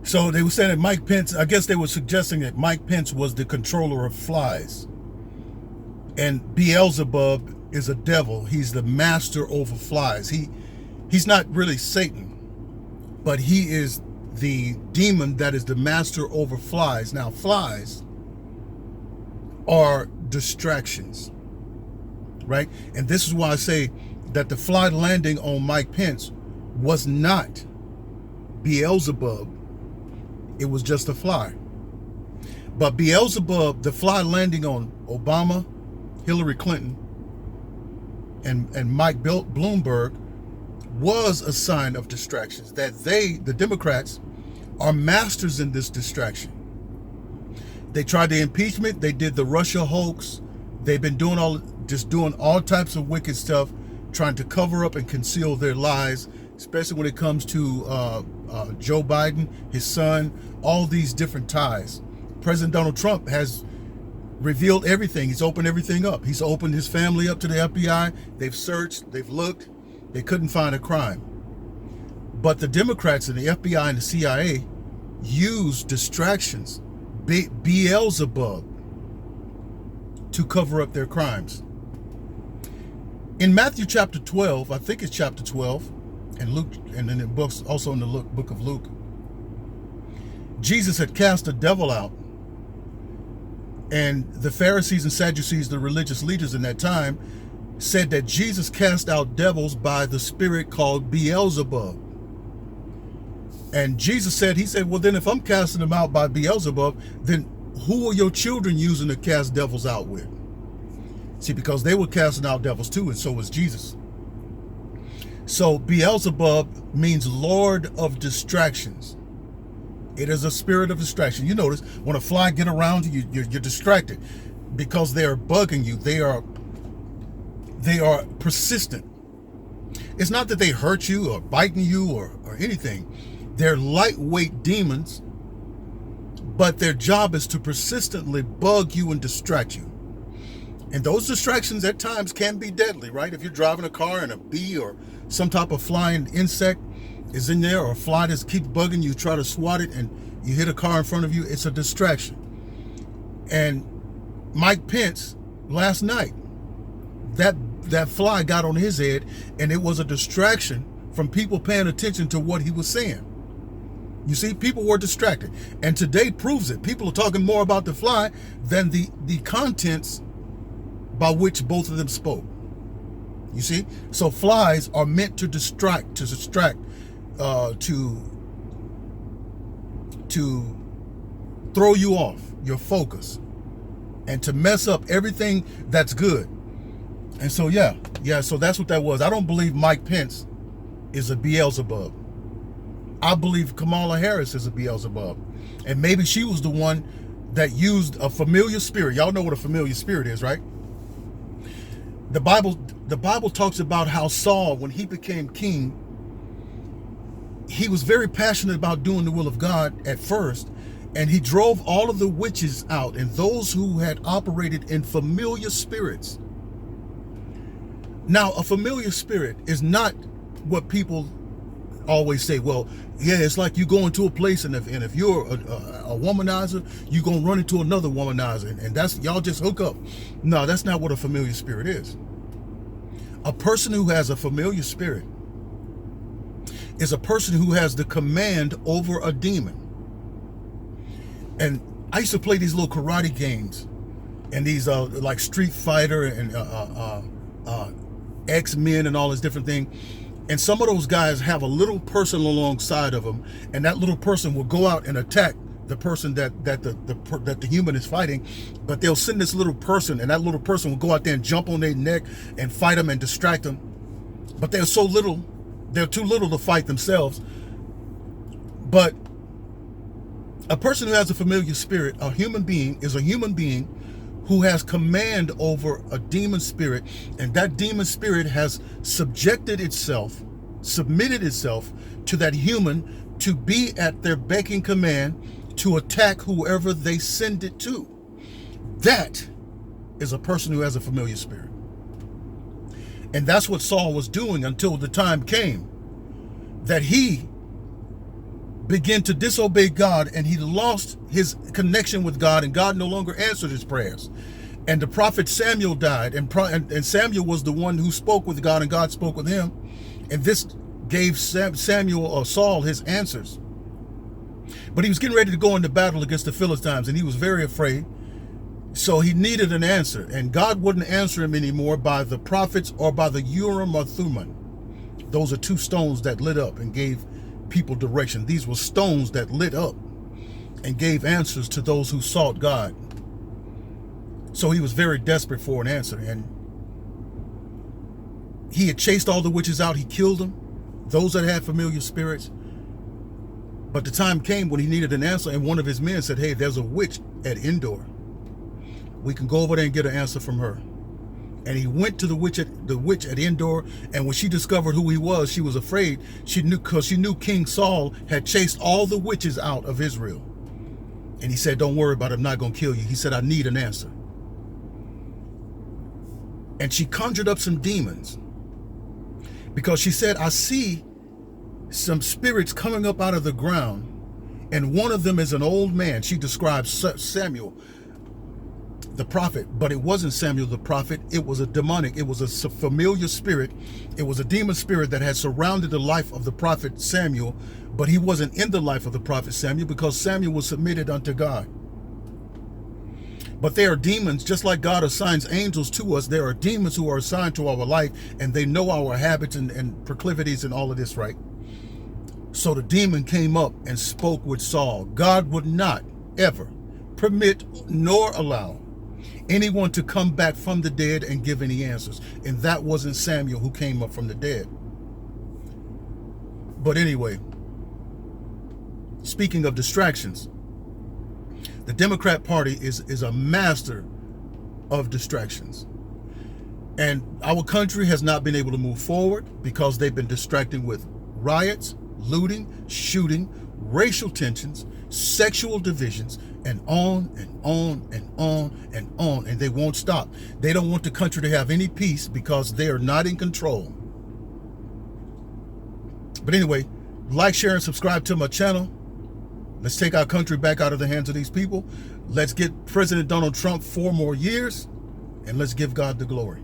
So they were saying that Mike Pence, I guess they were suggesting that Mike Pence was the controller of flies. And Beelzebub is a devil. He's the master over flies. He's not really Satan, but he is the demon that is the master over flies. Now, flies are distractions, right? And this is why I say that the fly landing on Mike Pence was not Beelzebub. It was just a fly. But Beelzebub, the fly landing on Obama, Hillary Clinton, and Mike Bloomberg, was a sign of distractions, that they, the Democrats, are masters in this distraction. They tried the impeachment. They did the Russia hoax. They've been doing all types of wicked stuff, trying to cover up and conceal their lies, especially when it comes to Joe Biden, his son, all these different ties. President Donald Trump has revealed everything. He's opened everything up. He's opened his family up to the FBI. They've searched, they've looked, they couldn't find a crime. But the Democrats and the FBI and the CIA use distractions, Beelzebub, to cover up their crimes. In Matthew chapter 12, I think it's chapter 12, and Luke, and in the books, also in the book of Luke, Jesus had cast a devil out. And the Pharisees and Sadducees, the religious leaders in that time, said that Jesus cast out devils by the spirit called Beelzebub. And Jesus said, well, then if I'm casting them out by Beelzebub, then who are your children using to cast devils out with? See, because they were casting out devils too, and so was Jesus. So Beelzebub means Lord of distractions. It is a spirit of distraction. You notice when a fly get around you, you're distracted because they are bugging you. They are persistent. It's not that they hurt you or biting you or anything. They're lightweight demons, but their job is to persistently bug you and distract you. And those distractions at times can be deadly, right? If you're driving a car and a bee or some type of flying insect is in there, or a fly that keeps bugging you, try to swat it and you hit a car in front of you, it's a distraction. And Mike Pence, last night, that fly got on his head, and it was a distraction from people paying attention to what he was saying. You see, people were distracted. And today proves it. People are talking more about the fly than the contents by which both of them spoke. You see? So flies are meant to distract, to throw you off your focus and to mess up everything that's good. And so, so that's what that was. I don't believe Mike Pence is a Beelzebub. I believe Kamala Harris is a Beelzebub. And maybe she was the one that used a familiar spirit. Y'all know what a familiar spirit is, right? The Bible talks about how Saul, when he became king, he was very passionate about doing the will of God at first, and he drove all of the witches out and those who had operated in familiar spirits. Now, a familiar spirit is not what people always say. Well, yeah, it's like you go into a place, and if you're a womanizer, you're gonna run into another womanizer, and that's, y'all just hook up. No, that's not what a familiar spirit is. A person who has a familiar spirit is a person who has the command over a demon. And I used to play these little karate games, and these like Street Fighter and X-Men and all this different thing. And some of those guys have a little person alongside of them, and that little person will go out and attack the person that the human is fighting. But they'll send this little person, and that little person will go out there and jump on their neck and fight them and distract them. But they're so little, they're too little to fight themselves. But a person who has a familiar spirit, a human being, is a human being who has command over a demon spirit, and that demon spirit has submitted itself to that human to be at their beck and command to attack whoever they send it to. That is a person who has a familiar spirit. And that's what Saul was doing until the time came that he began to disobey God, and he lost his connection with God, and God no longer answered his prayers. And the prophet Samuel died, and Samuel was the one who spoke with God, and God spoke with him. And this gave Samuel or Saul his answers. But he was getting ready to go into battle against the Philistines, and he was very afraid. So he needed an answer, and God wouldn't answer him anymore by the prophets or by the Urim or Thummim. Those are two stones that lit up and gave people direction. These were stones that lit up and gave answers to those who sought God. So he was very desperate for an answer, and he had chased all the witches out. He killed them, those that had familiar spirits. But the time came when he needed an answer, and one of his men said, hey, there's a witch at Endor. We can go over there and get an answer from her. And he went to the witch at Endor, and when she discovered who he was, she was afraid. She knew, because she knew King Saul had chased all the witches out of Israel. And he said, don't worry about it, I'm not going to kill you. He said, I need an answer. And she conjured up some demons, because she said, I see some spirits coming up out of the ground, and one of them is an old man. She describes Samuel the prophet, but it wasn't Samuel the prophet. It was a demonic, it was a familiar spirit. It was a demon spirit that had surrounded the life of the prophet Samuel, but he wasn't in the life of the prophet Samuel, because Samuel was submitted unto God. But there are demons, just like God assigns angels to us. There are demons who are assigned to our life, and they know our habits and proclivities and all of this, right? So the demon came up and spoke with Saul. God would not ever permit nor allow anyone to come back from the dead and give any answers. And that wasn't Samuel who came up from the dead. But anyway, speaking of distractions, the Democrat Party is a master of distractions. And our country has not been able to move forward because they've been distracting with riots, looting, shooting, racial tensions, sexual divisions, and on and on and on and on. And they won't stop. They don't want the country to have any peace because they are not in control. But anyway, like, share, and subscribe to my channel. Let's take our country back out of the hands of these people. Let's get President Donald Trump 4 more years, and let's give God the glory.